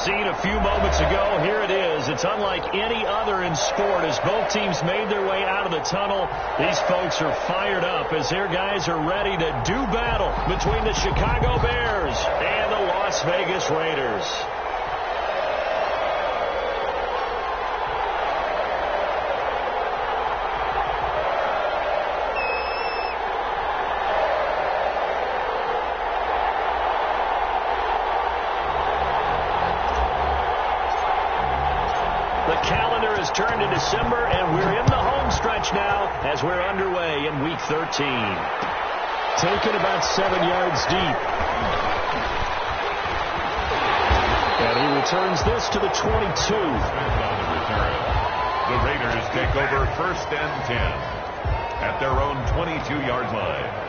Seen a few moments ago, here it is. It's unlike any other in sport as both teams made their way out of the tunnel. These folks are fired up as their guys are ready to do battle between the Chicago Bears and the Las Vegas Raiders. Turned to December, and we're in the home stretch now as we're underway in Week 13. Taken about 7 yards deep. And he returns this to the 22. The Raiders take over 1st and 10 at their own 22-yard line.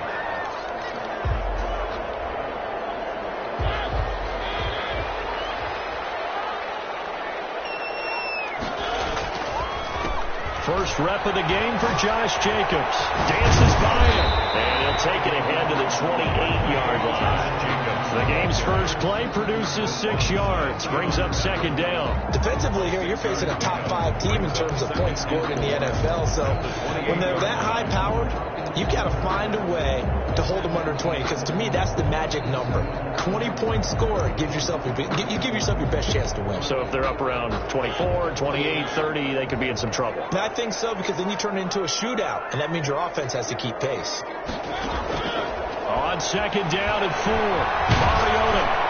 First rep of the game for Josh Jacobs. Dances by him. And he'll take it ahead to the 28-yard line. The game's first play produces 6 yards. Brings up 2nd down. Defensively here, you're facing a top 5 team in terms of points scored in the NFL. So when they're that high-powered, you got to find a way to hold them under 20. Because to me, that's the magic number. 20 points scored gives yourself you give yourself your best chance to win. So if they're up around 24, 28, 30, they could be in some trouble. Now, I think so, because then you turn it into a shootout, and that means your offense has to keep pace. On 2nd down and 4, Mariota.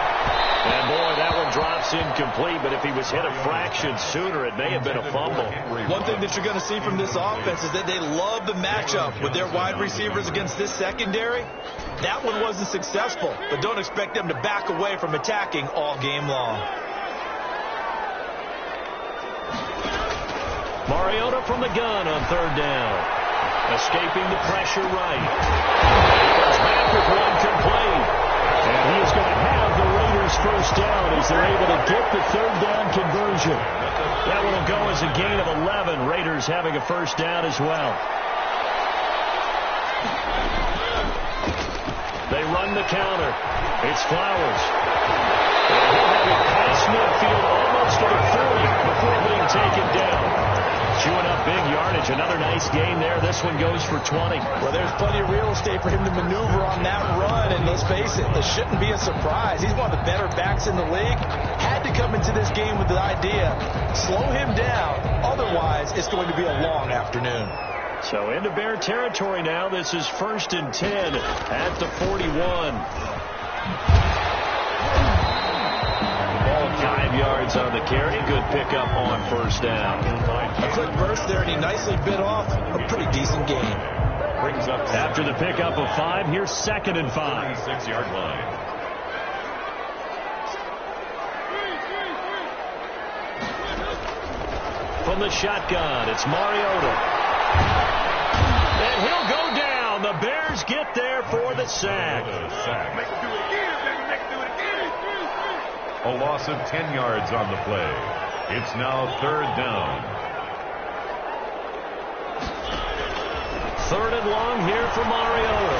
And boy, that one drops incomplete, but if he was hit a fraction sooner, it may have been a fumble. One thing that you're going to see from this offense is that they love the matchup with their wide receivers against this secondary. That one wasn't successful, but don't expect them to back away from attacking all game long. Mariota from the gun on 3rd down. Escaping the pressure right. He goes back with one complete. And he is going to have the Raiders 1st down as they're able to get the 3rd down conversion. That one will go as a gain of 11. Raiders having a 1st down as well. They run the counter. It's Flowers. And he'll have it past midfield almost to the 40 before being taken down. Chewing up big yardage. Another nice gain there. This one goes for 20. Well, there's plenty of real estate for him to maneuver on that run, and let's face it, this shouldn't be a surprise. He's one of the better backs in the league. Had to come into this game with the idea, slow him down. Otherwise, it's going to be a long afternoon. So into Bear territory now. This is 1st and 10 at the 41. 5 yards on the carry. Good pickup on 1st down. A quick burst there, and he nicely bit off a pretty decent gain. Brings up after the pickup of 5. Here's 2nd and 5. 6-yard line. From the shotgun, it's Mariota. And he'll go down. The Bears get there for the sack. A loss of 10 yards on the play. It's now 3rd down. 3rd and long here for Mariota.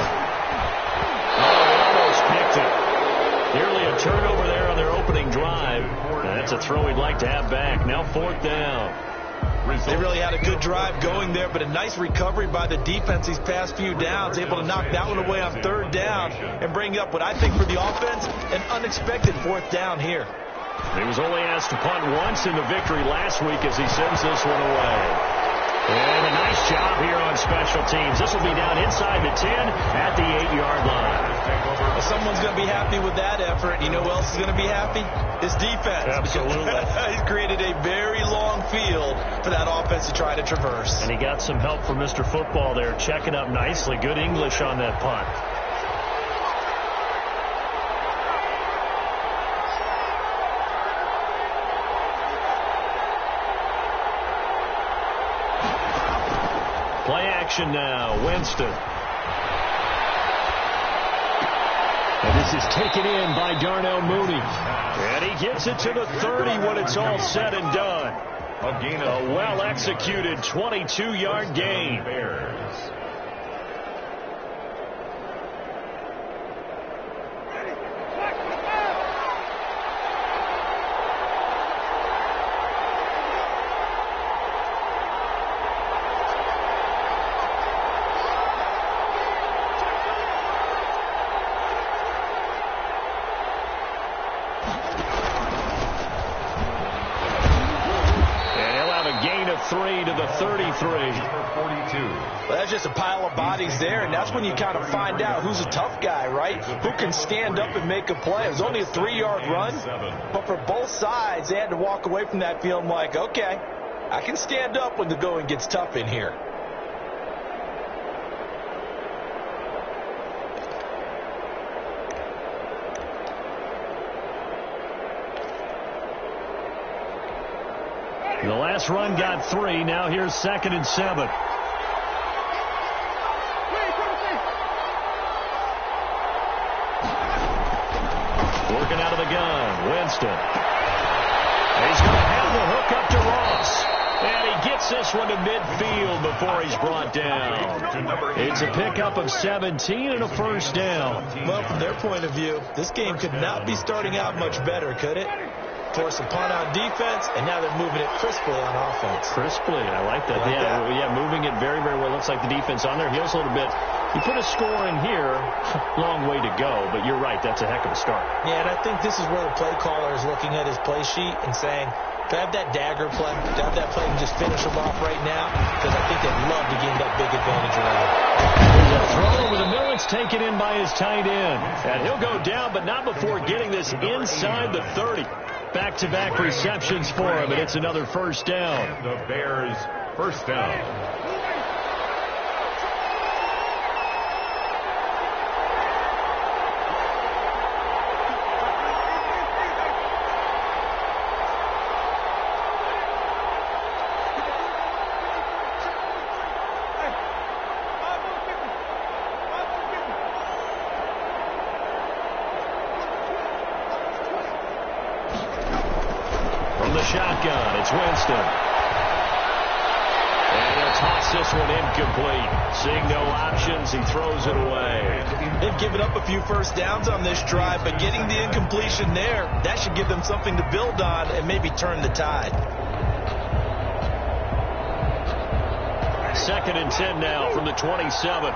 Oh, almost picked it. Nearly a turnover there on their opening drive. That's a throw he'd like to have back. Now 4th down. They really had a good drive going there, but a nice recovery by the defense these past few downs, able to knock that one away on 3rd down and bring up what I think for the offense, an unexpected 4th down here. He was only asked to punt once in the victory last week as he sends this one away. And a nice job here on special teams. This will be down inside the 10 at the 8-yard line. Well, someone's going to be happy with that effort. You know who else is going to be happy? His defense. Absolutely. He's created a very long field for that offense to try to traverse. And he got some help from Mr. Football there, checking up nicely. Good English on that punt. Play action now. Winston. And this is taken in by Darnell Mooney. And he gets it to the 30 when it's all said and done. A well-executed 22-yard gain. Bears. 3 to the 33. Well, that's just a pile of bodies there, and that's when you kind of find out who's a tough guy, right? Who can stand up and make a play. It was only a 3-yard run, but for both sides, they had to walk away from that feeling like, okay, I can stand up when the going gets tough in here. The last run got 3. Now here's 2nd and 7. Working out of the gun, Winston. He's going to have the hook up to Ross. And he gets this one to midfield before he's brought down. It's a pickup of 17 and a first down. Well, from their point of view, this game could not be starting out much better, could it? Force a punt on defense, and now they're moving it crisply on offense. Crisply, I like that. Yeah, moving it very, very well. Looks like the defense on their heels a little bit. You put a score in here, long way to go, but you're right, that's a heck of a start. Yeah, and I think this is where the play caller is looking at his play sheet and saying, to have that dagger play, to have that play and just finish him off right now, because I think they'd love to gain that big advantage around. There's a throw over the middle. It's taken in by his tight end. And he'll go down, but not before getting this inside the 30. Back-to-back receptions for him, and it's another first down. The Bears' first down. Shotgun, it's Winston. And he'll toss this one incomplete. Seeing no options, he throws it away. They've given up a few first downs on this drive, but getting the incompletion there, that should give them something to build on and maybe turn the tide. 2nd and 10 now from the 27.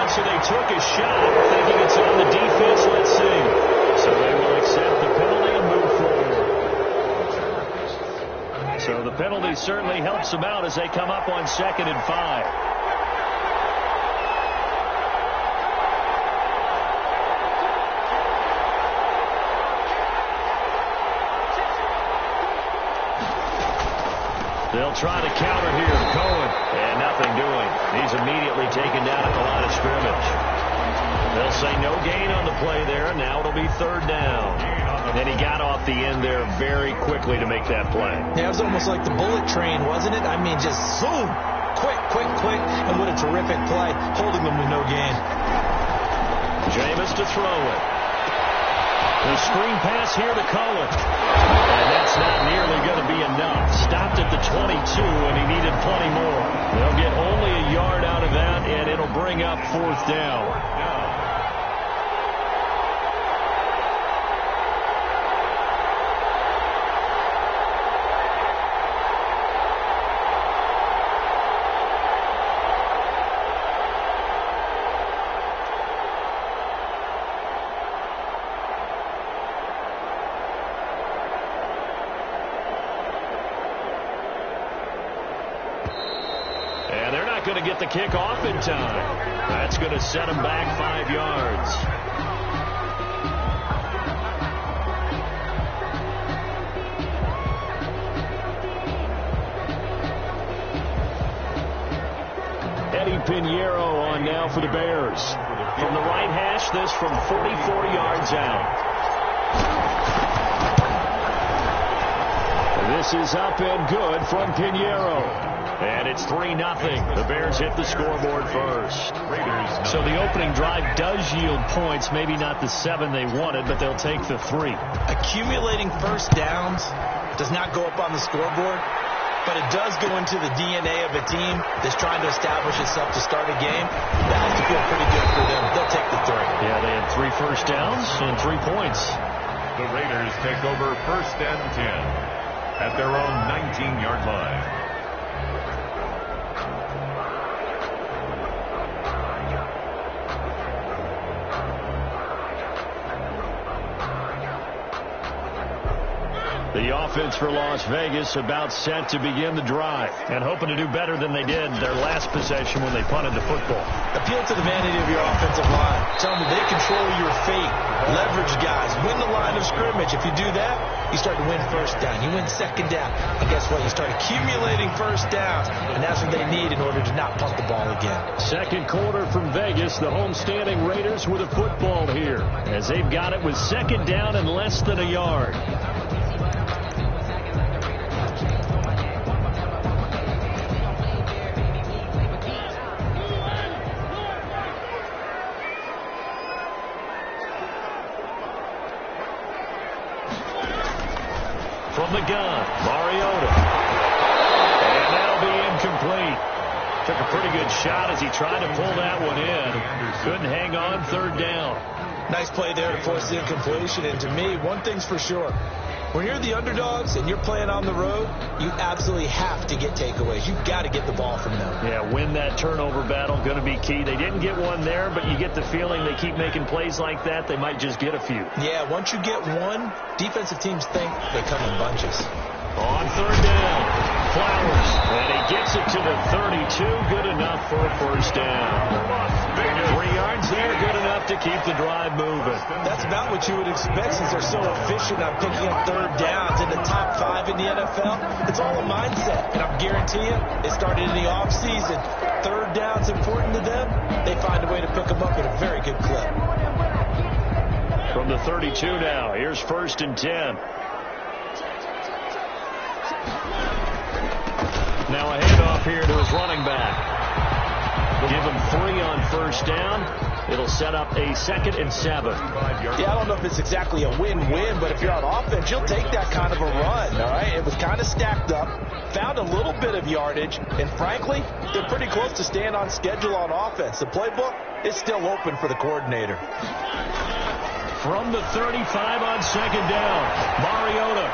So they took a shot, thinking it's on the defense. Let's see. So they will accept the penalty and move forward. So the penalty certainly helps them out as they come up on 2nd and 5. They'll try to counter here. Cohen. And nothing doing. He's immediately taken down at the line of scrimmage. They'll say no gain on the play there. Now it'll be 3rd down. And he got off the end there very quickly to make that play. Yeah, it was almost like the bullet train, wasn't it? I mean, just zoom. Quick, quick, quick. And what a terrific play. Holding them with no gain. Jameis to throw it. The screen pass here to Cohen. And that's not nearly going to be enough. Stopped at the 22, and he needed plenty more. They'll get only a yard out of that, and it'll bring up 4th down. Going to get the kick off in time. That's going to set him back 5 yards. Eddie Pinheiro on now for the Bears. From the right hash, this from 44 yards out. This is up and good from Pinheiro. And it's 3-0. The Bears hit the scoreboard first. So the opening drive does yield points. Maybe not the 7 they wanted, but they'll take the 3. Accumulating first downs does not go up on the scoreboard, but it does go into the DNA of a team that's trying to establish itself to start a game. That has to feel pretty good for them. They'll take the 3. Yeah, they had 3 first downs and 3 points. The Raiders take over 1st and 10 at their own 19-yard line. The offense for Las Vegas about set to begin the drive. And hoping to do better than they did their last possession when they punted the football. Appeal to the vanity of your offensive line. Tell them that they control your fate. Leverage guys. Win the line of scrimmage. If you do that, you start to win first down. You win second down. And guess what? You start accumulating first downs. And that's what they need in order to not punt the ball again. Second quarter from Vegas. The home-standing Raiders with a football here, as they've got it with second down and less than a yard. From the gun, Mariota. And that'll be incomplete. Took a pretty good shot as he tried to pull that one in. Couldn't hang on, third down. Nice play there to force the incompletion. And to me, one thing's for sure. When you're the underdogs and you're playing on the road, you absolutely have to get takeaways. You've got to get the ball from them. Yeah, win that turnover battle, going to be key. They didn't get one there, but you get the feeling they keep making plays like that, they might just get a few. Yeah, once you get one, defensive teams think they come in bunches. On third down, Flowers, and he gets it to the 32, good enough for a first down. 3 yards there, good enough to keep the drive moving. That's about what you would expect since they're so efficient on picking up third downs in the top 5 in the NFL. It's all a mindset, and I'm guaranteeing you, it started in the offseason. Third down's important to them. They find a way to pick them up at a very good clip. From the 32 now, here's first and 10. Now a handoff here to his running back. Give him 3 on first down. It'll set up a 2nd and 7. Yeah, I don't know if it's exactly a win-win, but if you're on offense, you'll take that kind of a run, all right? It was kind of stacked up, found a little bit of yardage, and frankly, they're pretty close to staying on schedule on offense. The playbook is still open for the coordinator. From the 35 on second down, Mariota.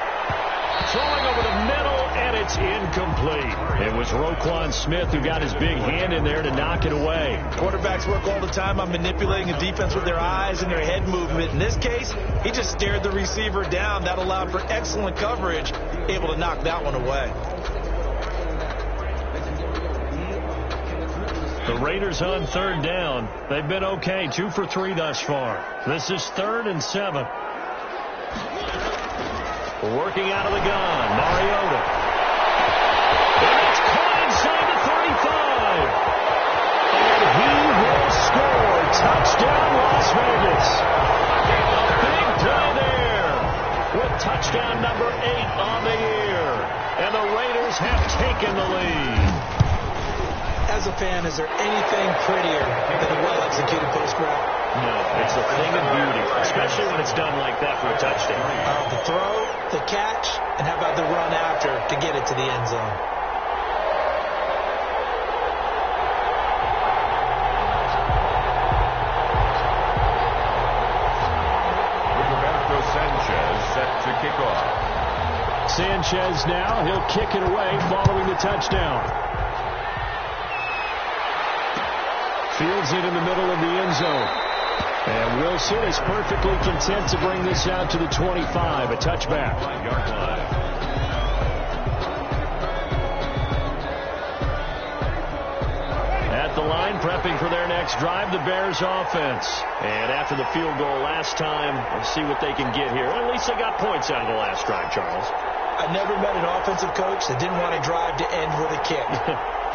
Throwing over the middle, and it's incomplete. It was Roquan Smith who got his big hand in there to knock it away. Quarterbacks work all the time on manipulating a defense with their eyes and their head movement. In this case, he just stared the receiver down. That allowed for excellent coverage, able to knock that one away. The Raiders on third down. They've been okay, 2 for 3 thus far. This is 3rd and 7. Working out of the gun, Mariota. And it's caught inside the 35. And he will score. Touchdown, Las Vegas. Big play there. With touchdown number 8 on the year. And the Raiders have taken the lead. As a fan, is there anything prettier than a well-executed post route? No, it's a thing of beauty, especially when it's done like that for a touchdown. The throw, the catch, and how about the run after to get it to the end zone? Roberto Sanchez set to kick off. Sanchez now, he'll kick it away following the touchdown. Fields it in the middle of the end zone. And Wilson is perfectly content to bring this out to the 25, a touchback. At the line, prepping for their next drive, the Bears offense. And after the field goal last time, let's see what they can get here. At least they got points out of the last drive, Charles. I never met an offensive coach that didn't want a drive to end with a kick.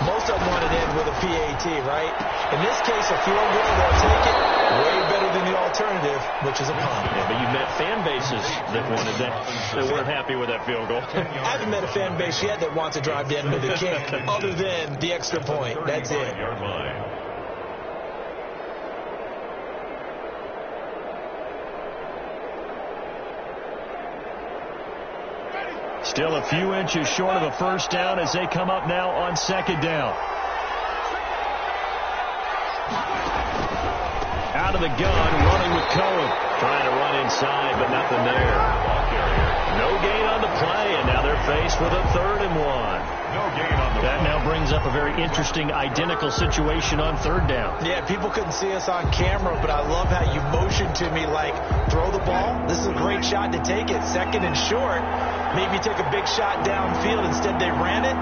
Most of them want to end with a PAT, right? In this case, a field goal, they'll take it. Way better than the alternative, which is a punt. Yeah, but you met fan bases that wanted that, that weren't happy with that field goal. I haven't met a fan base yet that wants a drive to end with a kick, other than the extra point. That's it. Still a few inches short of a first down as they come up now on second down. Out of the gun, running with Cohen. Trying to run inside, but nothing there. No gain on the play, and now they're faced with a 3rd and 1. No gain on the That now brings up a very interesting identical situation on third down. Yeah, people couldn't see us on camera, but I love how you motioned to me like, throw the ball. This is a great shot to take it. 2nd and short. maybe take a big shot downfield. Instead, they ran it.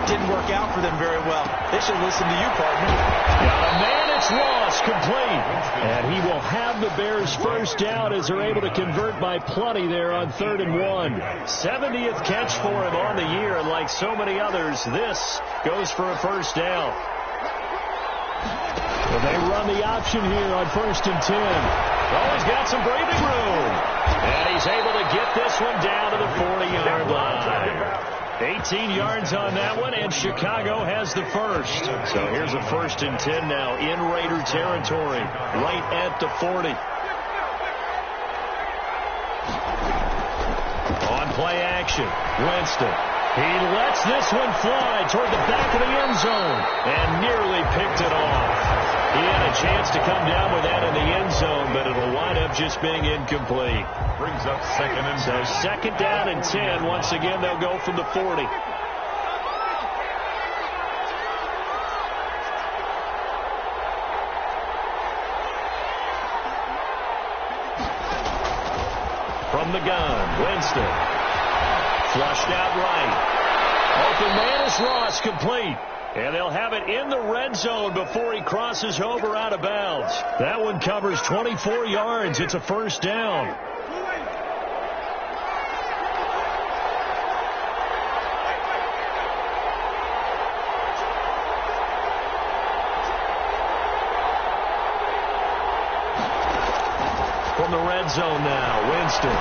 Didn't work out for them very well. They should listen to you, partner. Got a man, it's Ross, complete. And he will have the Bears first down as they're able to convert by plenty there on 3rd and 1. 70th catch for him on the year, and like so many others, this goes for a first down. Well, they run the option here on 1st and 10. Oh, he's got some breathing room. And he's able to get this one down to the 40-yard line. 18 yards on that one, and Chicago has the first. So here's a 1st and 10 now in Raider territory, right at the 40. On play action, Winston. He lets this one fly toward the back of the end zone and nearly picked it off. He had a chance to come down with that in the end zone, but it'll wind up just being incomplete. Brings up 2nd and 10. So 2nd down and 10. Once again, they'll go from the 40. From the gun, Winston. Flushed out right. Open man is Ross, complete. And they'll have it in the red zone before he crosses over out of bounds. That one covers 24 yards. It's a first down. From the red zone now, Winston.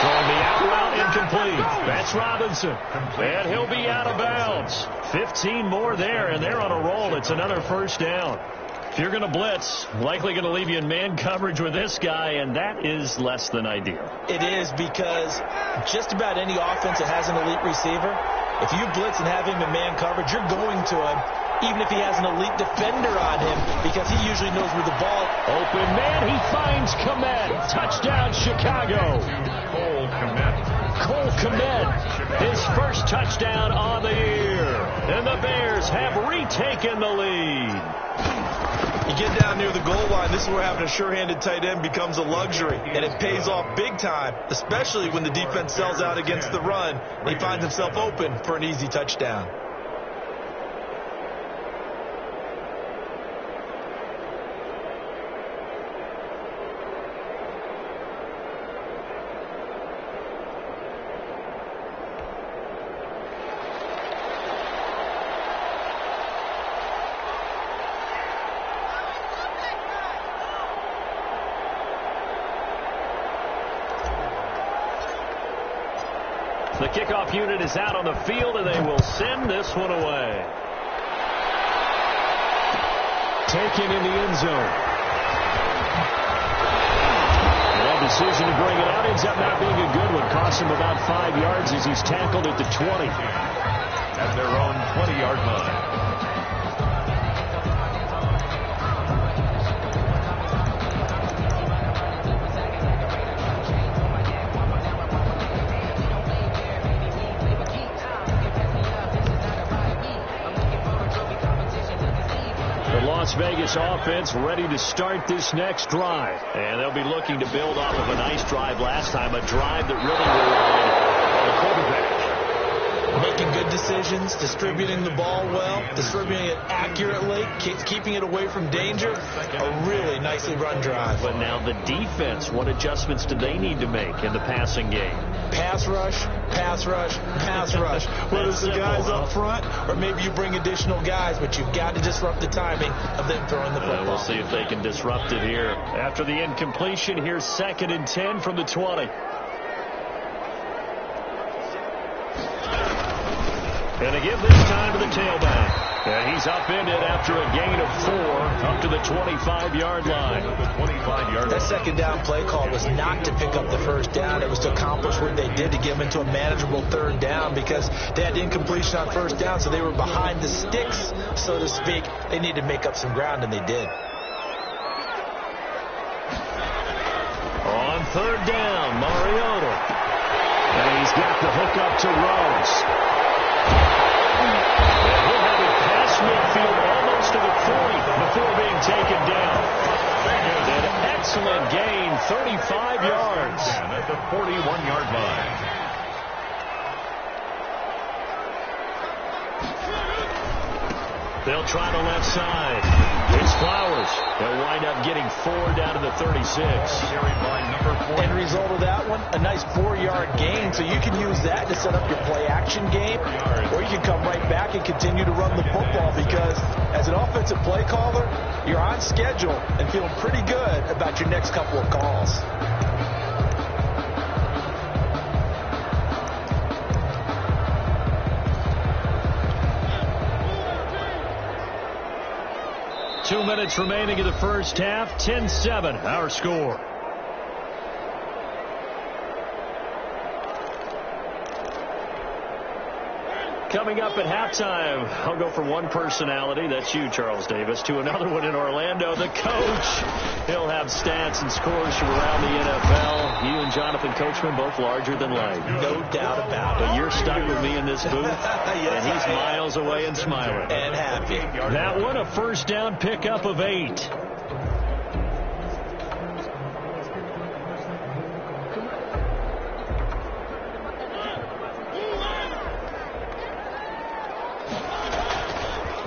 Throwing the out route incomplete. That's Robinson. And he'll be out of bounds. 15 more there, and they're on a roll. It's another first down. If you're going to blitz, likely going to leave you in man coverage with this guy, and that is less than ideal. It is, because just about any offense that has an elite receiver, if you blitz and have him in man coverage, you're going to him, even if he has an elite defender on him, because he usually knows where the ball. Open man, he finds Kmet. Touchdown, Chicago. Cole Kmet, his first touchdown on the year. And the Bears have retaken the lead. You get down near the goal line, this is where having a sure-handed tight end becomes a luxury, and it pays off big time, especially when the defense sells out against the run. He finds himself open for an easy touchdown. The kickoff unit is out on the field, and they will send this one away. Taken in the end zone. Well, decision to bring it out ends up not being a good one. Costs him about 5 yards as he's tackled at the 20. At their own 20-yard line. Las Vegas offense ready to start this next drive. And they'll be looking to build off of a nice drive last time, a drive that really relied on the quarterback. Making good decisions, distributing the ball well, distributing it accurately, keeping it away from danger. A really nicely run drive. But now the defense, what adjustments do they need to make in the passing game? Pass rush, pass rush, pass rush. Whether it's the guys up front or maybe you bring additional guys, but you've got to disrupt the timing of them throwing the football. We'll see if they can disrupt it here. After the incompletion, here's 2nd and 10 from the 20. And they give this time to the tailback. And he's upended after a gain of 4 up to the 25-yard line. That second down play call was not to pick up the first down. It was to accomplish what they did to get them into a manageable 3rd down, because they had incompletion on 1st down, so they were behind the sticks, so to speak. They needed to make up some ground, and they did. On 3rd down, Mariota. And he's got the hook up to Rose. And he'll have it past midfield almost to the 40 before being taken down. And an excellent gain, 35 yards. At the 41-yard line. They'll try the left side. It's Flowers. They'll wind up getting 4 down to the 36. End result of that one, a nice 4-yard gain, so you can use that to set up your play-action game, or you can come right back and continue to run the football because as an offensive play caller, you're on schedule and feeling pretty good about your next couple of calls. Two minutes remaining in the first half. 10-7, our score. Coming up at halftime, I'll go from one personality, that's you, Charles Davis, to another one in Orlando, the coach. He'll have stats and scores from around the NFL. You and Jonathan Coachman, both larger than life. No doubt about it. But you're stuck with me in this booth, yes, and he's miles away and smiling. And happy. That one, a first down pickup of 8.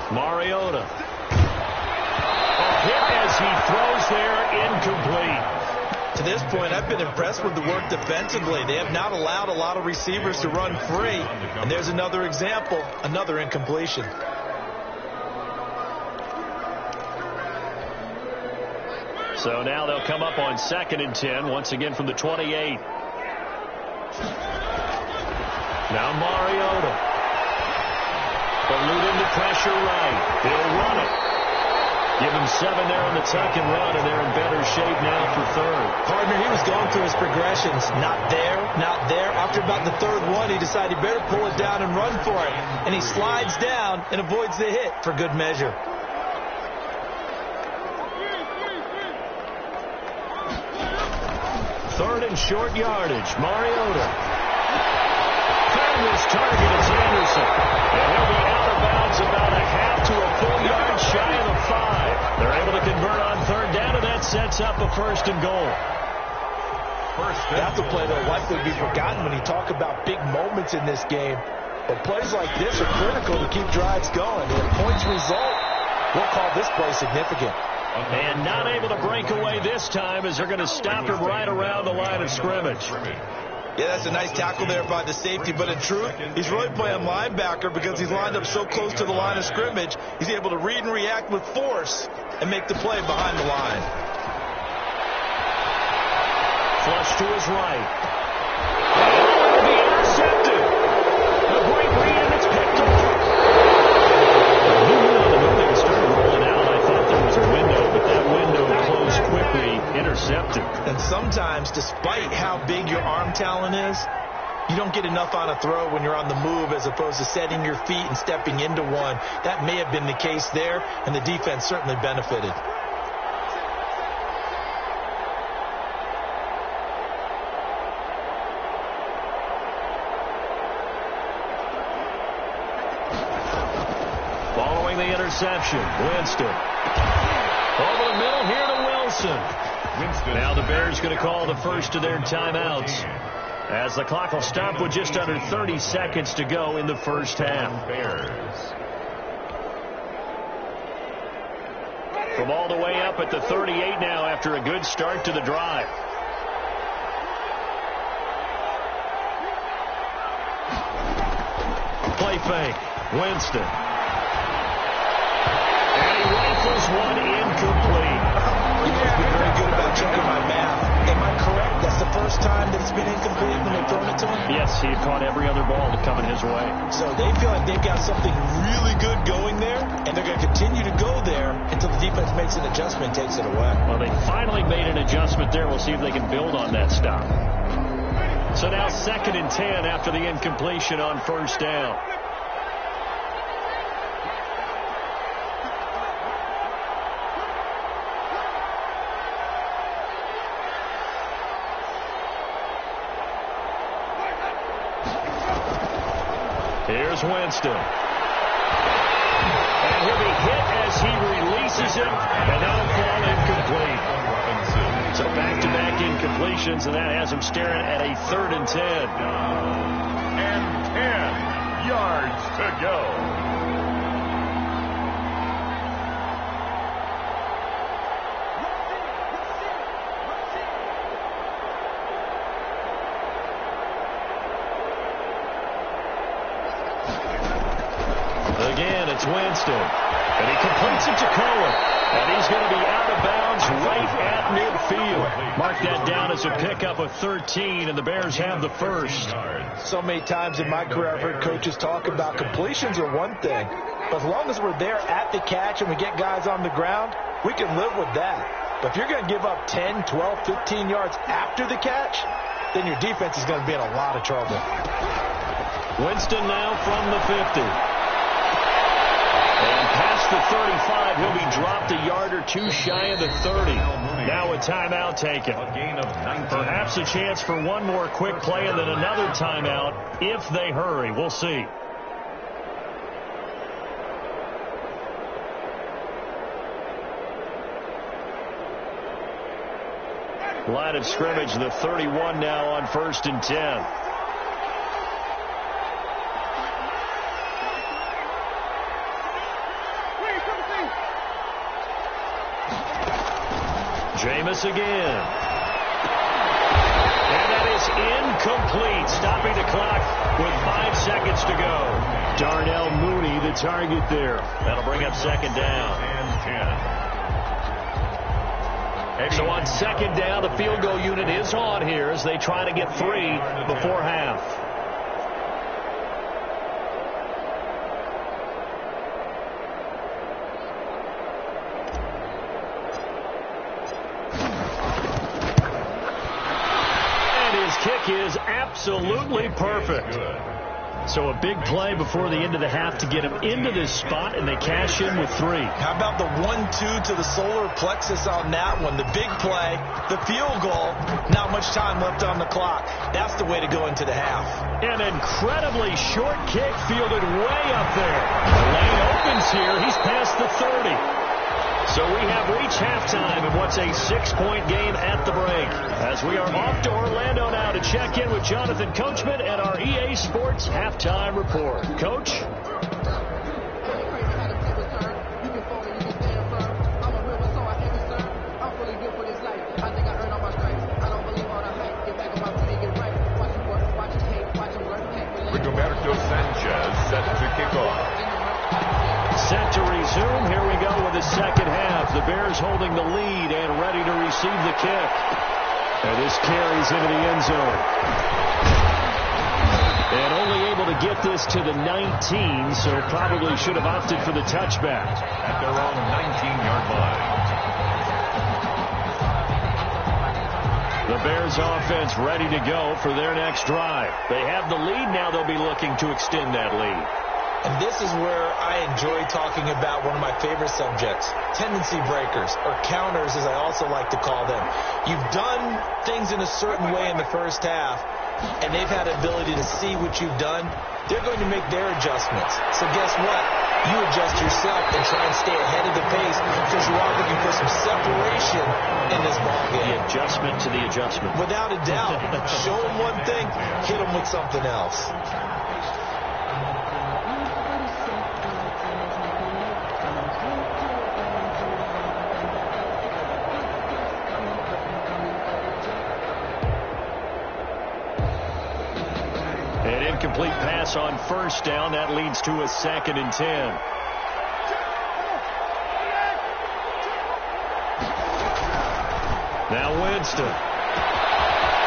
Mariota. A hit as he throws there, incomplete. To this point, I've been impressed with the work defensively. They have not allowed a lot of receivers to run free. And there's another example, another incompletion. So now they'll come up on 2nd and 10, once again from the 28. Now Mariota. Elude into pressure right. He'll run it. Give him 7 there on the tuck and run, and they're in better shape now for 3rd. Partner, he was going through his progressions. Not there, not there. After about the 3rd one, he decided he better pull it down and run for it. And he slides down and avoids the hit for good measure. Third and short yardage. Mariota. Found his target. It's Anderson. And he'll be out of bounds about a half to a full yard shy of the 5. They're able to convert on 3rd down, and that sets up a 1st and goal. That's a play that will likely be forgotten when you talk about big moments in this game. But plays like this are critical to keep drives going. If points result, we'll call this play significant. And not able to break away this time as they're going to stop him right around the line of scrimmage. Yeah, that's a nice tackle there by the safety, but in truth, he's really playing linebacker because he's lined up so close to the line of scrimmage. He's able to read and react with force and make the play behind the line. Flush to his right. And be intercepted. A great read, and it's picked off. I knew the moment it started rolling out, I thought there was a window, but that window closed quickly, intercepted. And sometimes, despite how big your arm talent is, you don't get enough on a throw when you're on the move as opposed to setting your feet and stepping into one. That may have been the case there, and the defense certainly benefited. Following the interception, Winston. Over the middle here to Wilson. Now the Bears going to call the first of their timeouts, as the clock will stop with just under 30 seconds to go in the first half. From all the way up at the 38 now after a good start to the drive. Play fake. Winston. And he rifles one incomplete. You must be very good about checking my math. Am I correct? That's the first time that it's been incomplete when they've thrown it to him? Yes, he caught every other ball coming his way. So they feel like they've got something really good going there, and they're going to continue to go there until the defense makes an adjustment and takes it away. Well, they finally made an adjustment there. We'll see if they can build on that stop. So now 2nd and 10 after the incompletion on first down. Here's Winston. And he'll be hit as he releases it, and that'll fall incomplete. So back-to-back incompletions, and that has him staring at a 3rd and 10. And 10 yards to go. Again, it's Winston. And he completes it to Cohen. And he's going to be out of bounds right at midfield. Mark that down as a pickup of 13, and the Bears have the first. So many times in my career I've heard coaches talk about completions are one thing. But as long as we're there at the catch and we get guys on the ground, we can live with that. But if you're going to give up 10, 12, 15 yards after the catch, then your defense is going to be in a lot of trouble. Winston now from the 50. And past the 35, he'll be dropped a yard or two shy of the 30. Now a timeout taken. A gain of 19. Perhaps a chance for one more quick play and then another timeout if they hurry. We'll see. Line of scrimmage, the 31 now on 1st and 10. Jameis again. And that is incomplete. Stopping the clock with 5 seconds to go. Darnell Mooney, the target there. That'll bring up 2nd down. And 10. So on 2nd down, the field goal unit is on here as they try to get 3 before half. Kick is absolutely perfect. So a big play before the end of the half to get him into this spot, and they cash in with 3. How about the 1-2 to the solar plexus on that one? The big play, the field goal, not much time left on the clock. That's the way to go into the half. An incredibly short kick fielded way up there. The lane opens here. He's past the 30. So we have reached halftime in what's a 6-point game at the break. As we are off to Orlando now to check in with Jonathan Coachman and our EA Sports Halftime Report. Coach? Rigoberto Sanchez set to kick off. Set to resume. Here we go with the second half. The Bears holding the lead and ready to receive the kick. And this carries into the end zone. And only able to get this to the 19, so probably should have opted for the touchback. At their own 19-yard line. The Bears offense ready to go for their next drive. They have the lead. Now they'll be looking to extend that lead. And this is where I enjoy talking about one of my favorite subjects, tendency breakers, or counters as I also like to call them. You've done things in a certain way in the first half, and they've had the ability to see what you've done. They're going to make their adjustments. So guess what? You adjust yourself and try and stay ahead of the pace because you are looking for some separation in this ballgame. The adjustment to the adjustment. Without a doubt. Show them one thing, hit them with something else. An incomplete pass on 1st down. That leads to a 2nd and 10. Now Winston.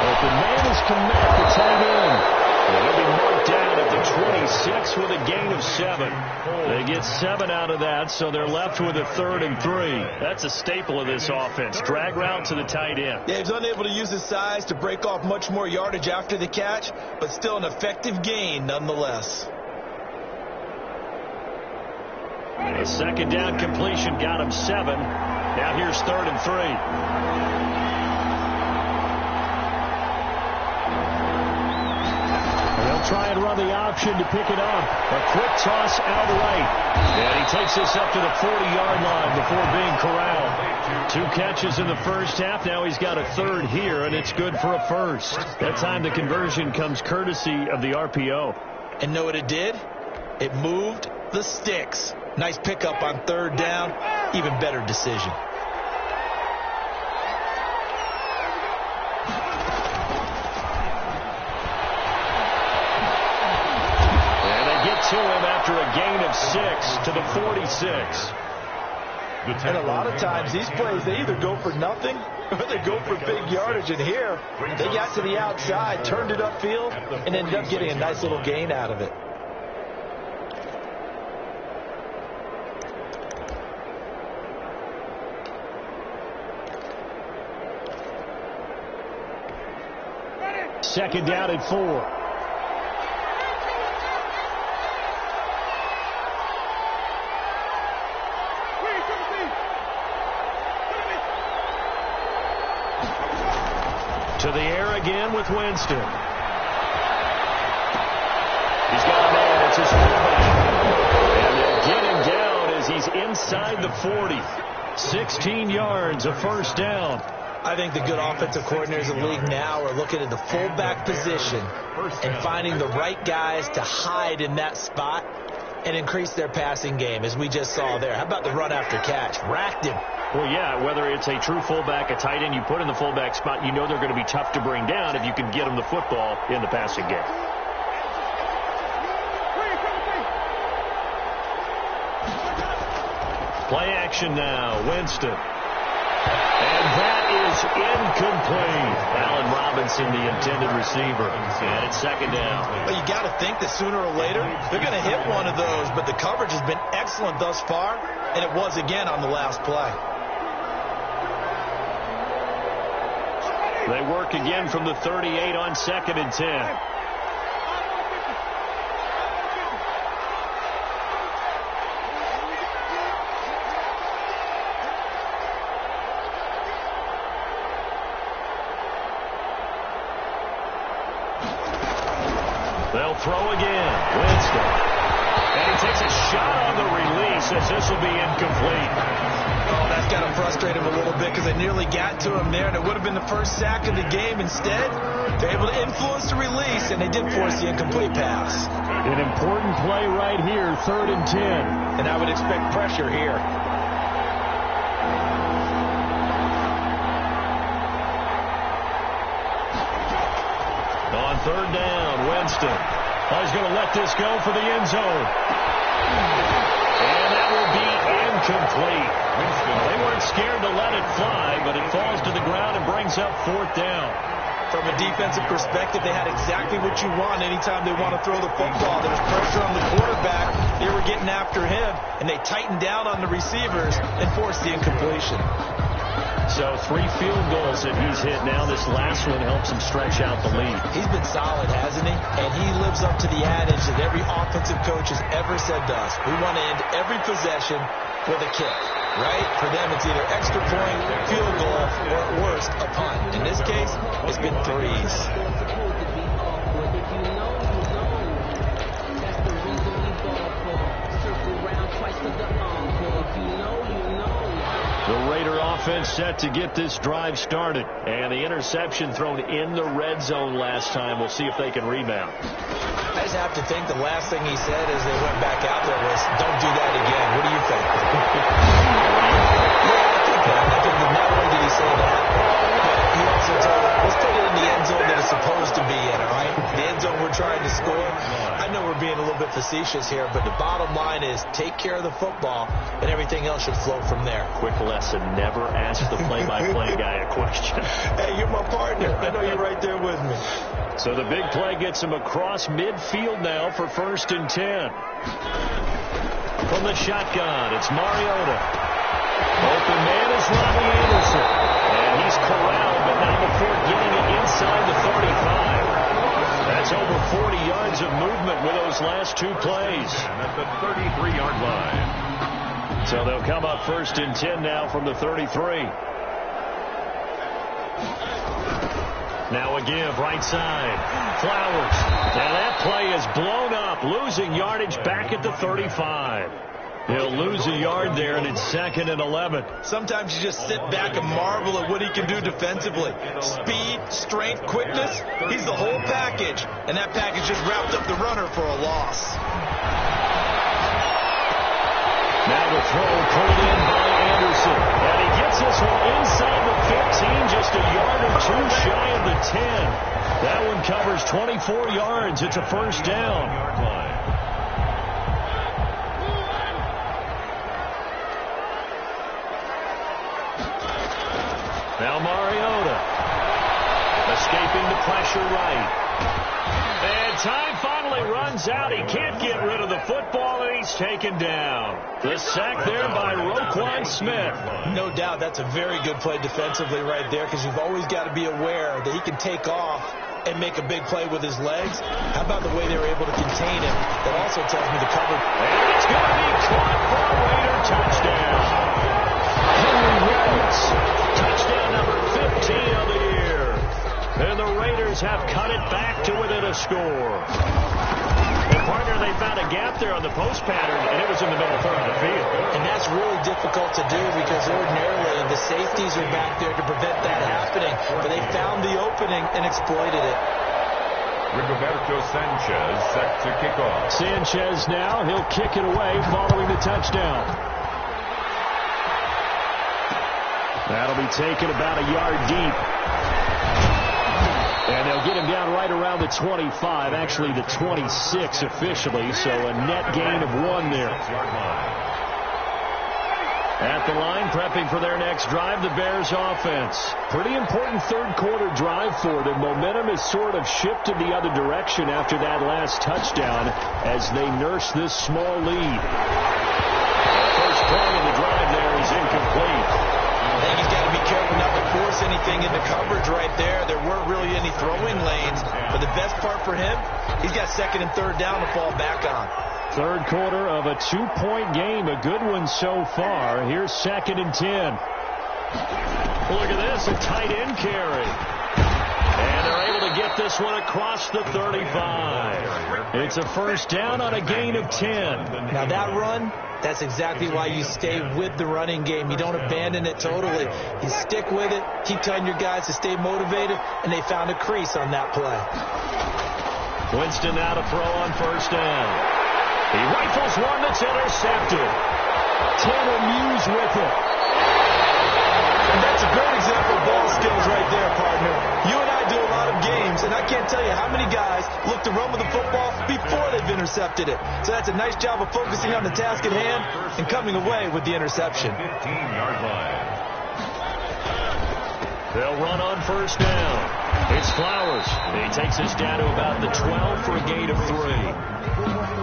Open man is Komet, the tight end. He'll be marked down at the 26 with a gain of 7. They get 7 out of that, so they're left with a 3rd and 3. That's a staple of this offense. Drag route to the tight end. Yeah, he's unable to use his size to break off much more yardage after the catch, but still an effective gain nonetheless. A 2nd down completion got him 7. Now here's 3rd and 3. try and run the option to pick it up. A quick toss out right. And he takes this up to the 40-yard line before being corralled. 2 catches in the first half. Now he's got a third here, and it's good for a first. That time the conversion comes courtesy of the RPO. And know what it did? It moved the sticks. Nice pickup on third down. Even better decision. To him after a gain of 6 to the 46. And a lot of times these plays, they either go for nothing or they go for big yardage. And here, they got to the outside, turned it upfield, and ended up getting a nice little gain out of it. Second down and 4. To the air again with Winston. He's got a man. It's his fullback. And they'll get him down as he's inside the 40. 16 yards, a first down. I think the good offensive coordinators in the league now are looking at the fullback position and finding the right guys to hide in that spot and increase their passing game, as we just saw there. How about the run after catch? Racked him. Well, yeah, whether it's a true fullback, a tight end, you put in the fullback spot, you know they're going to be tough to bring down if you can get them the football in the passing game. Play action now, Winston. And that is incomplete. Allen Robinson, the intended receiver. And it's second down. Well, you got to think that sooner or later they're going to hit one of those, but the coverage has been excellent thus far, and it was again on the last play. They work again from the 38 on 2nd and 10. They'll throw again. Winston. And he takes a shot on the release as this will be incomplete. Oh, that's got to frustrate him a little bit because they nearly got to him there, and it would have been the first sack of the game. Instead, they're able to influence the release, and they did force the incomplete pass. An important play right here, 3rd and 10. And I would expect pressure here. On 3rd down, Winston. Oh, he's going to let this go for the end zone. And that will be incomplete. They weren't scared to let it fly, but it falls to the ground and brings up 4th down. From a defensive perspective, they had exactly what you want anytime they want to throw the football. There's pressure on the quarterback. They were getting after him, and they tightened down on the receivers and forced the incompletion. So 3 field goals that he's hit now. This last one helps him stretch out the lead. He's been solid, hasn't he? And he lives up to the adage that every offensive coach has ever said to us. We want to end every possession with a kick, right? For them, it's either extra point, field goal, or at worst, a punt. In this case, it's been threes. The Raider offense set to get this drive started. And the interception thrown in the red zone last time. We'll see if they can rebound. I just have to think the last thing he said as they went back out there was, don't do that again. What do you think? Yeah, I think that. I think that not only did he say that, but he also told them, let's put it in the end zone that it's supposed to be in, all right? The end zone we're trying to score. I know we're being a little bit facetious here, but the bottom line is take care of the football, and everything else should flow from there. Quick lesson, never ask the play-by-play guy a question. Hey, you're my partner. I know you're right there with me. So the big play gets him across midfield now for 1st and 10. From the shotgun, it's Mariota. Open man is Robbie Anderson. And he's corralled, but not before getting it inside the 35. That's over 40 yards of movement with those last 2 plays. And at the 33-yard line. So they'll come up 1st and 10 now from the 33. Now a give, right side. Flowers. Now that play is blown up, losing yardage back at the 35. He'll lose a yard there, and it's 2nd and 11. Sometimes you just sit back and marvel at what he can do defensively. Speed, strength, quickness, he's the whole package. And that package just wrapped up the runner for a loss. Now the throw pulled in by Anderson. And he gets this one inside the 15, just a yard or two shy of the 10. That one covers 24 yards. It's a first down. Now Mariota, escaping the pressure right. And time finally runs out. He can't get rid of the football, and he's taken down. The sack there by Roquan Smith. No doubt that's a very good play defensively right there, because you've always got to be aware that he can take off and make a big play with his legs. How about the way they were able to contain him? That also tells me the cover. And it's going to be caught for a Raider touchdown. Henry Ruggs, touchdown number 15 of the year. And the Raiders have cut it back to within a score. And partner, they found a gap there on the post pattern, and it was in the middle third of the field. And that's really difficult to do, because ordinarily the safeties are back there to prevent that happening. But they found the opening and exploited it. Rigoberto Sanchez set to kick off. Sanchez now, he'll kick it away following the touchdown. That'll be taken about a yard deep. And they'll get him down right around the 25, actually the 26 officially, so a net gain of 1 there. At the line, prepping for their next drive, the Bears offense. Pretty important third quarter drive for them. Momentum has sort of shifted the other direction after that last touchdown as they nurse this small lead. First play of the drive there is incomplete. I think he's got to be careful not to force anything into coverage right there. There weren't really any throwing lanes. But the best part for him, he's got 2nd and 3rd down to fall back on. Third quarter of a 2-point game. A good one so far. Here's 2nd and 10. Look at this, a tight end carry. And they're able to get this one across the 35. It's a first down on a gain of 10. Now that run, that's exactly why you stay with the running game. You don't abandon it totally. You stick with it, keep telling your guys to stay motivated, and they found a crease on that play. Winston now to throw on first down. He rifles one that's intercepted. Tanner Muse with it. And that's a great example of ball skills right there, partner. You and I do a lot of games, and I can't tell you how many guys look to run with the football before they've intercepted it. So that's a nice job of focusing on the task at hand and coming away with the interception. 15-yard line. They'll run on first down. It's Flowers. He takes us down to about the 12 for a gain of 3.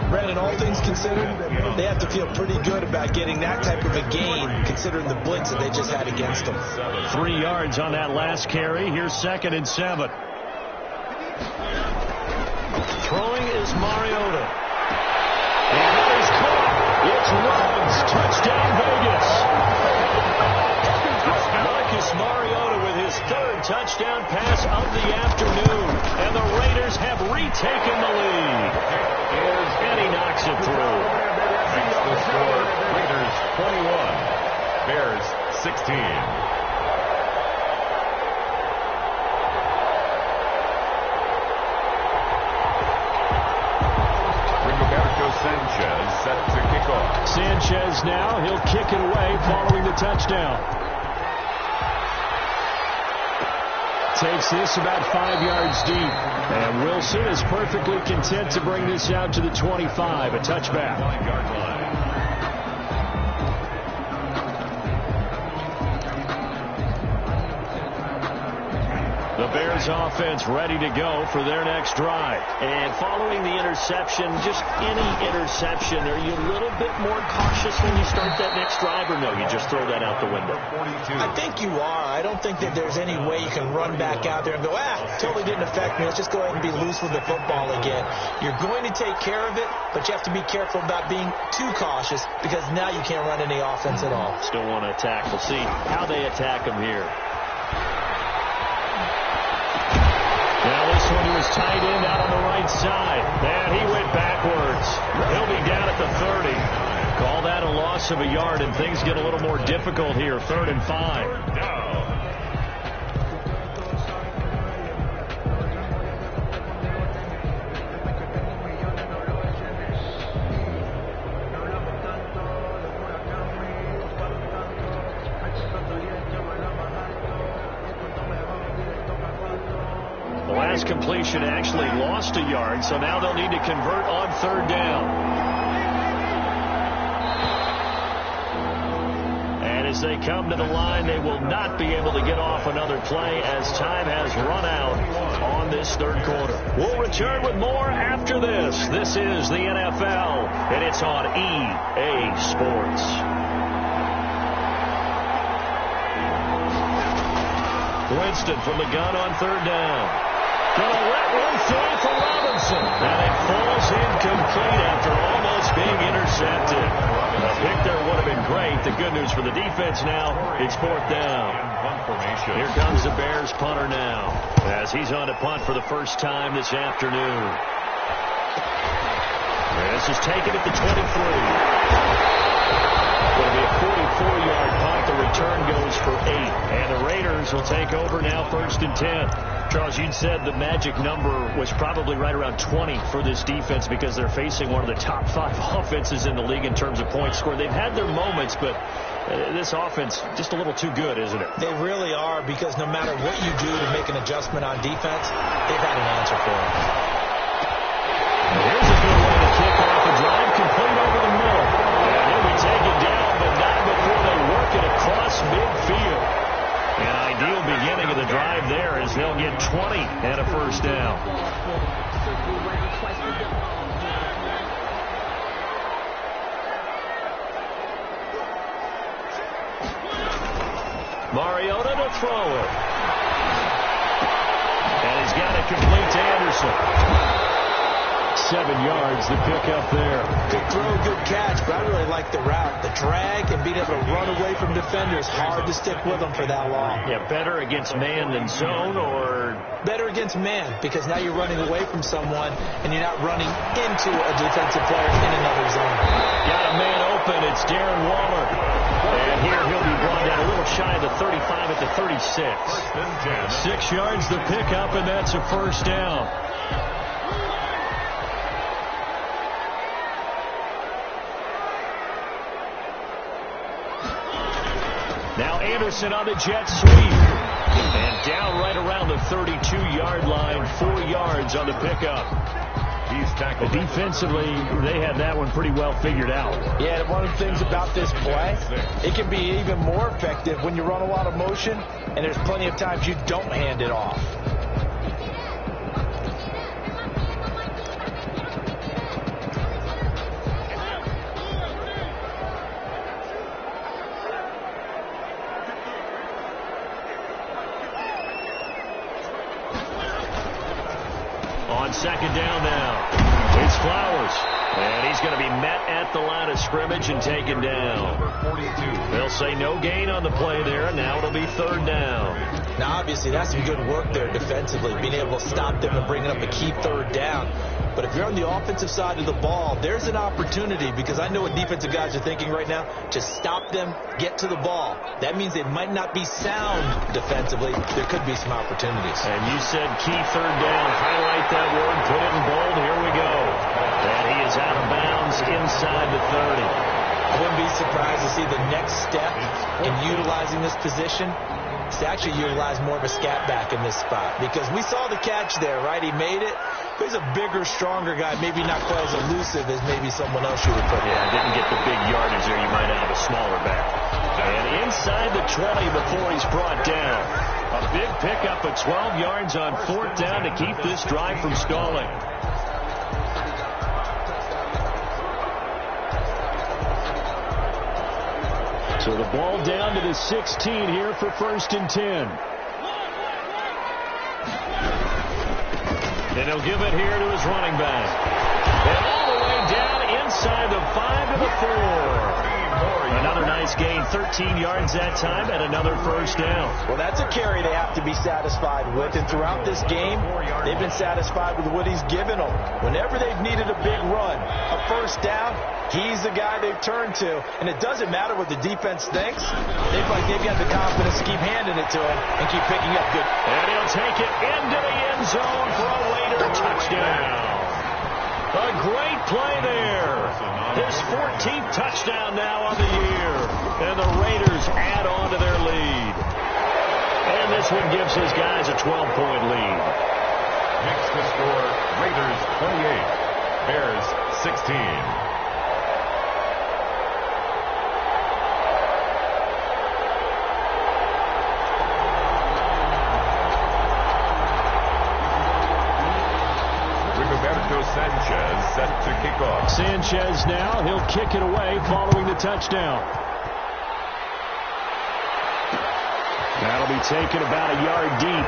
Brandon, all things considered, they have to feel pretty good about getting that type of a gain, considering the blitz that they just had against them. 3 yards on that last carry. Here's 2nd and 7. Throwing is Mariota. And that is caught. It's Ruggs. Touchdown, Vegas. Marcus Mariota with his 3rd touchdown pass of the afternoon. And the Raiders have retaken the lead. And he knocks it through. Makes the score Raiders 21, Bears 16. Sanchez set to kick off. Sanchez now, he'll kick it away following the touchdown. Takes this about 5 yards deep. And Wilson is perfectly content to bring this out to the 25, a touchback. 9-yard line. The Bears offense ready to go for their next drive. And following the interception, just any interception, are you a little bit more cautious when you start that next drive, or no, you just throw that out the window? I think you are. I don't think that there's any way you can run back out there and go, totally didn't affect me. Let's just go ahead and be loose with the football again. You're going to take care of it, but you have to be careful about being too cautious, because now you can't run any offense at all. Still want to attack. We'll see how they attack them here. this when he was tight end out on the right side. And he went backwards. He'll be down at the 30. Call that a loss of a yard, and things get a little more difficult here. 3rd and 5. The last completion actually lost a yard, so now they'll need to convert on 3rd down. And as they come to the line, they will not be able to get off another play as time has run out on this 3rd quarter. We'll return with more after this. This is the NFL, and it's on EA Sports. Winston from the gun on 3rd down. Going to let one through for Robinson. And it falls incomplete after almost being intercepted. A pick there would have been great. The good news for the defense now, it's 4th down. Here comes the Bears punter now, as he's on to punt for the first time this afternoon. And this is taken at the 23. Going to be a 44-yard punt. The return goes for 8. And the Raiders will take over now 1st and 10. Charles, you'd said the magic number was probably right around 20 for this defense because they're facing one of the top 5 offenses in the league in terms of points scored. They've had their moments, but this offense just a little too good, isn't it? They really are, because no matter what you do to make an adjustment on defense, they've had an answer for it. Here's a good way to kick off a drive, complete over the middle. And he'll be taken down, but not before they work it across midfield. An ideal beginning of the drive there as they'll get 20 and a 1st down. Mariota to throw it. And he's got it complete to Anderson. 7 yards, the pickup there. Good throw, good catch, but I really like the route. The drag and being able to run away from defenders, hard to stick with them for that long. Yeah, better against man than zone, or? Better against man, because now you're running away from someone and you're not running into a defensive player in another zone. Got a man open, it's Darren Waller. And here he'll be brought down a little shy of the 35 at the 36. 6 yards the pickup, and that's a 1st down. Now Anderson on the jet sweep. And down right around the 32-yard line, 4 yards on the pickup. He's tackled. Defensively, they had that one pretty well figured out. Yeah, one of the things about this play, it can be even more effective when you run a lot of motion, and there's plenty of times you don't hand it off. On 2nd down now, it's Flowers. And he's going to be met at the line of scrimmage and taken down. They'll say no gain on the play there. Now it'll be 3rd down. Now, obviously, that's some good work there defensively, being able to stop them and bringing up a key 3rd down. But if you're on the offensive side of the ball, there's an opportunity, because I know what defensive guys are thinking right now, to stop them, get to the ball. That means it might not be sound defensively. There could be some opportunities. And you said key 3rd down. Highlight that word. Put it in bold. Here we go. And he is out of bounds inside the 30. I wouldn't be surprised to see the next step in utilizing this position is to actually utilize more of a scat back in this spot, because we saw the catch there, right? He made it. He's a bigger, stronger guy, maybe not quite as elusive as maybe someone else you would put in. Yeah, didn't get the big yardage there. You might have a smaller back. And inside the 20 before he's brought down. A big pickup of 12 yards on 4th down to keep this drive from stalling. So the ball down to the 16 here for 1st and 10. And he'll give it here to his running back. And all the way down inside the 5 to the 4. Another nice gain 13 yards that time and another first down. Well, that's a carry they have to be satisfied with. And throughout this game, they've been satisfied with what he's given them. Whenever they've needed a big run, a first down, he's the guy they've turned to. And it doesn't matter what the defense thinks. They've got the confidence to keep handing it to him and keep picking up good. And he'll take it into the end zone for a later touchdown. A great play there. His 14th touchdown now on the year. And the Raiders add on to their lead. And this one gives his guys a 12-point lead. Makes the score Raiders 28, Bears 16. Sanchez set to kick off. Sanchez now, he'll kick it away following the touchdown. That'll be taken about a yard deep.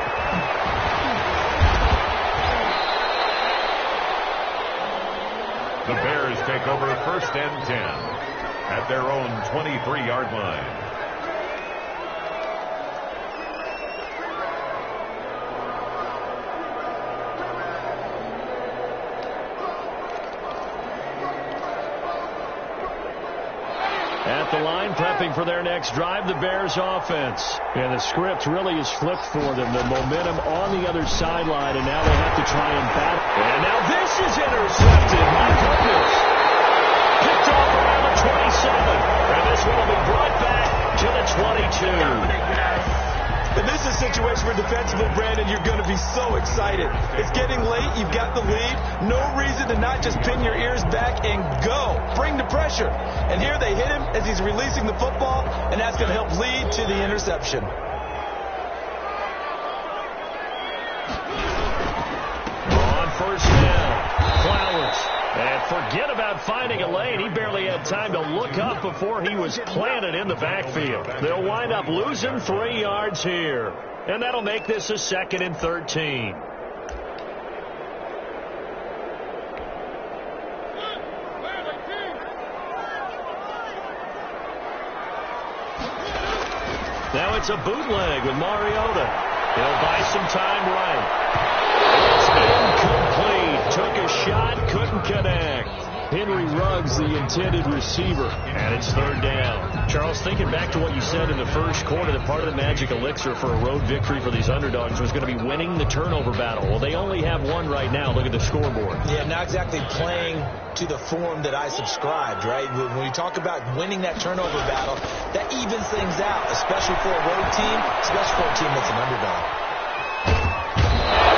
The Bears take over first and 10 at their own 23-yard line. At the line, prepping for their next drive, the Bears offense. And the script really is flipped for them. The momentum on the other sideline, and now they have to try and battle. And now this is intercepted. My goodness. Picked off around the 27. And this one will be brought back to the 22. And this is a situation where defensively, Brandon, you're going to be so excited. It's getting late. You've got the lead. No reason to not just pin your ears back and go. Bring the pressure. And here they hit him as he's releasing the football, and that's going to help lead to the interception. On first down, Flowers. And forget about finding a lane. He barely had time to look up before he was planted in the backfield. They'll wind up losing 3 yards here. And that'll make this a 2nd and 13. Now it's a bootleg with Mariota. He'll buy some time right. It's incomplete. Took a shot, couldn't connect. Henry Ruggs, the intended receiver, and it's 3rd down. Charles, thinking back to what you said in the first quarter, that part of the magic elixir for a road victory for these underdogs was going to be winning the turnover battle. Well, they only have one right now. Look at the scoreboard. Yeah, not exactly playing to the form that I subscribed, right? When we talk about winning that turnover battle, that evens things out, especially for a road team, especially for a team that's an underdog.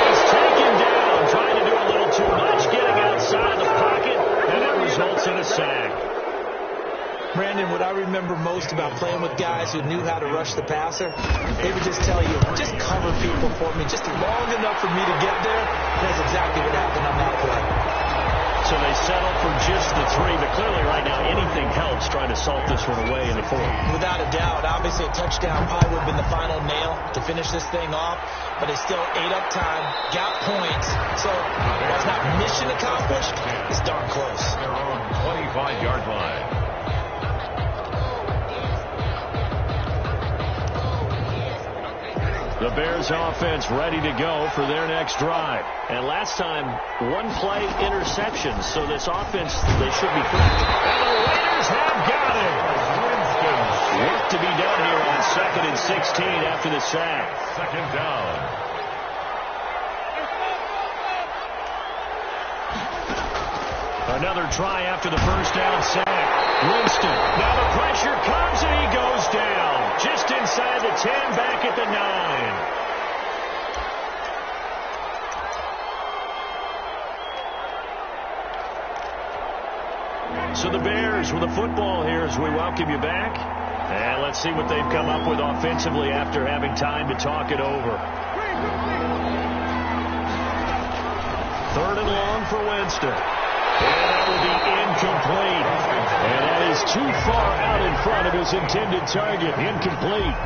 He's taken down, trying to do a little too much, getting outside the pocket, and it results in a sack. Brandon, what I remember most about playing with guys who knew how to rush the passer, they would just tell you, just cover people for me, just long enough for me to get there. That's exactly what happened on that play. So they settle for just the 3, but clearly right now anything helps trying to salt this one away in the 4th. Without a doubt, obviously a touchdown probably would have been the final nail to finish this thing off, but they still ate up time, got points, so that's not mission accomplished, it's darn close. Their own 25-yard line. The Bears offense ready to go for their next drive. And last time, 1-play interception. So this offense, they should be correct. And the Raiders have got it. Work to be done here on 2nd and 16 after the sack. 2nd down. Another try after the first down sack. Winston. Now the pressure comes and he goes down. Just inside the 10, back at the 9. So the Bears with the football here as we welcome you back. And let's see what they've come up with offensively after having time to talk it over. 3rd and long for Winston. And that will be incomplete. And that is too far out in front of his intended target. Incomplete.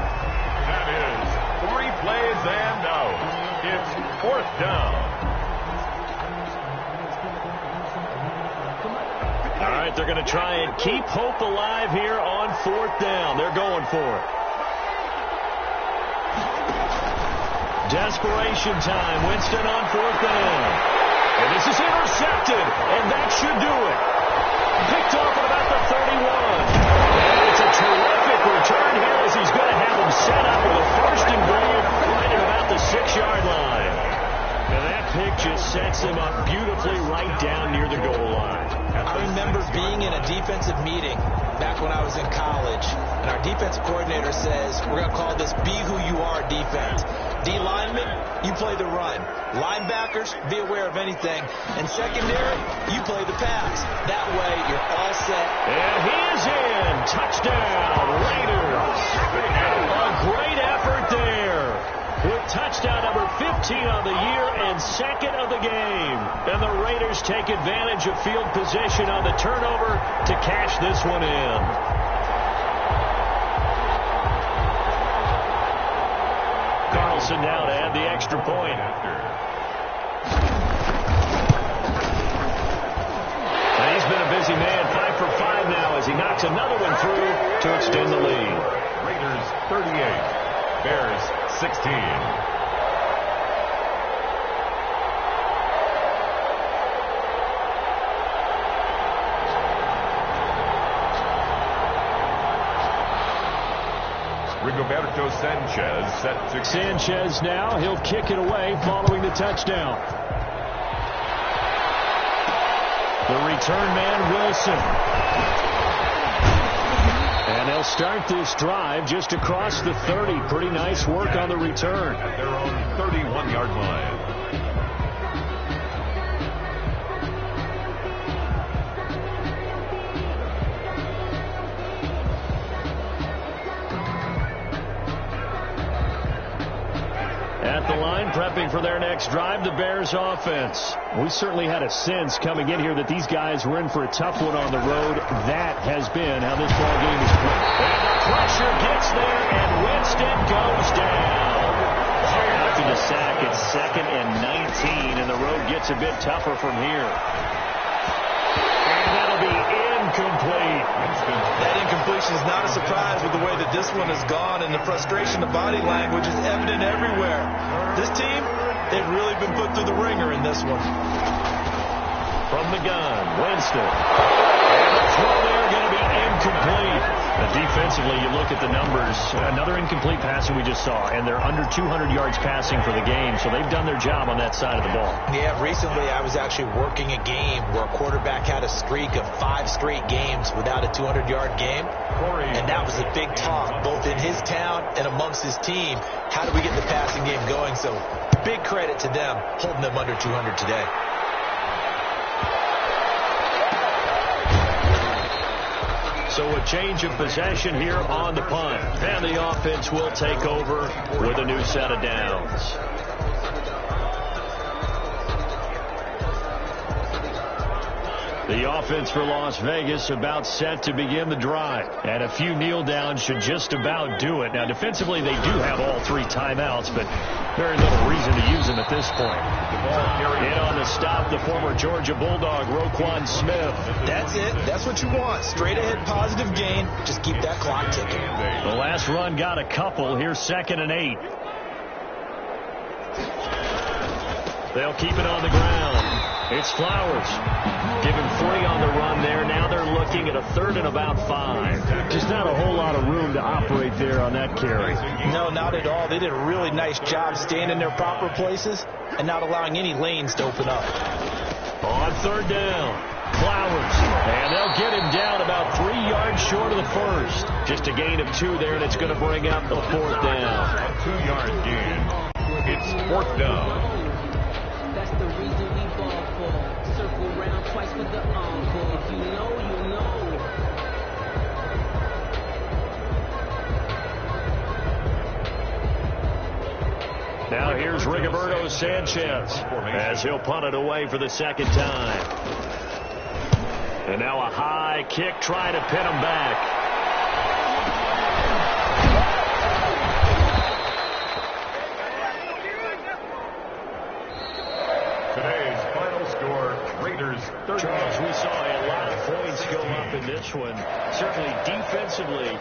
That is 3 plays and out. It's 4th down. All right, they're going to try and keep hope alive here on 4th down. They're going for it. Desperation time. Winston on 4th down. And this is intercepted, and that should do it. Picked off at about the 31. And it's a terrific return here as he's going to have him set up with a 1st and goal right at about the 6-yard line. And that pick just sets him up beautifully right down near the goal line. I remember being in a defensive meeting back when I was in college, and our defensive coordinator says, we're going to call this Be Who You Are defense. D linemen, you play the run. Linebackers, be aware of anything. And secondary, you play the pass. That way, you're all set. And he is in. Touchdown, Raiders. A great effort there. With touchdown number 15 on the year and 2nd of the game. And the Raiders take advantage of field position on the turnover to cash this one in. Carlson now to add the extra point. And he's been a busy man, 5 for 5 now as he knocks another one through to extend the lead. Raiders 38, Bears 16. Rigoberto Sanchez set to... Sanchez now, he'll kick it away following the touchdown. The return man, Wilson. And they'll start this drive just across the 30. Pretty nice work on the return. At their own 31-yard line. At the line, prepping for their next drive, the Bears offense. We certainly had a sense coming in here that these guys were in for a tough one on the road. That has been how this ball game is played. And the pressure gets there, and Winston goes down. After the sack, it's 2nd and 19, and the road gets a bit tougher from here. And that'll be incomplete. That incompletion is not a surprise with the way that this one has gone, and the frustration, the body language is evident everywhere. This team, they've really been put through the ringer in this one. From the gun, Winston. And the throw there going to be incomplete. But defensively, you look at the numbers. Another incomplete passing we just saw, and they're under 200 yards passing for the game, so they've done their job on that side of the ball. Yeah, recently I was actually working a game where a quarterback had a streak of 5 straight games without a 200-yard game, and that was a big talk, both in his town and amongst his team. How do we get the passing game going? So big credit to them, holding them under 200 today. So a change of possession here on the punt. And the offense will take over with a new set of downs. The offense for Las Vegas about set to begin the drive. And a few kneel downs should just about do it. Now, defensively, they do have all 3 timeouts, but very little reason to use them at this point. In on the stop, the former Georgia Bulldog, Roquan Smith. That's it. That's what you want. Straight ahead positive gain. Just keep that clock ticking. The last run got a couple. Here's 2nd and 8. They'll keep it on the ground. It's Flowers. Give him 3 on the run there. Now they're looking at a 3rd and about 5. Just not a whole lot of room to operate there on that carry. No, not at all. They did a really nice job staying in their proper places and not allowing any lanes to open up. On 3rd down, Flowers. And they'll get him down about 3 yards short of the 1st. Just a gain of 2 there, and it's going to bring up the 4th down. A 2-yard gain. It's 4th down. That's the reason we ball for. Circle round twice with the encore. If you know, you know. Now here's Rigoberto Sanchez as he'll punt it away for the 2nd time. And now a high kick trying to pin him back. Today's final score, Raiders 30. Charles, we saw a lot of points go up in this one. Certainly defensively,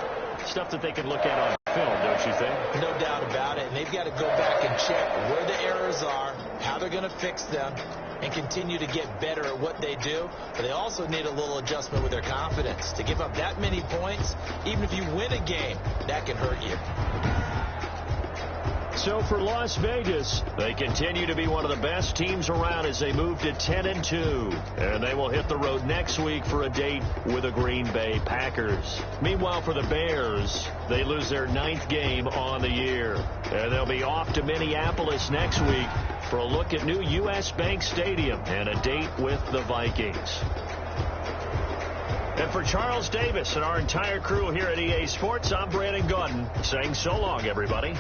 stuff that they can look at on film, don't you think? No doubt about it. And they've got to go back and check where the errors are, how they're going to fix them, and continue to get better at what they do. But they also need a little adjustment with their confidence. To give up that many points, even if you win a game, that can hurt you. So for Las Vegas, they continue to be one of the best teams around as they move to 10-2. And they will hit the road next week for a date with the Green Bay Packers. Meanwhile, for the Bears, they lose their 9th game on the year. And they'll be off to Minneapolis next week for a look at new U.S. Bank Stadium and a date with the Vikings. And for Charles Davis and our entire crew here at EA Sports, I'm Brandon Gaudin saying so long, everybody.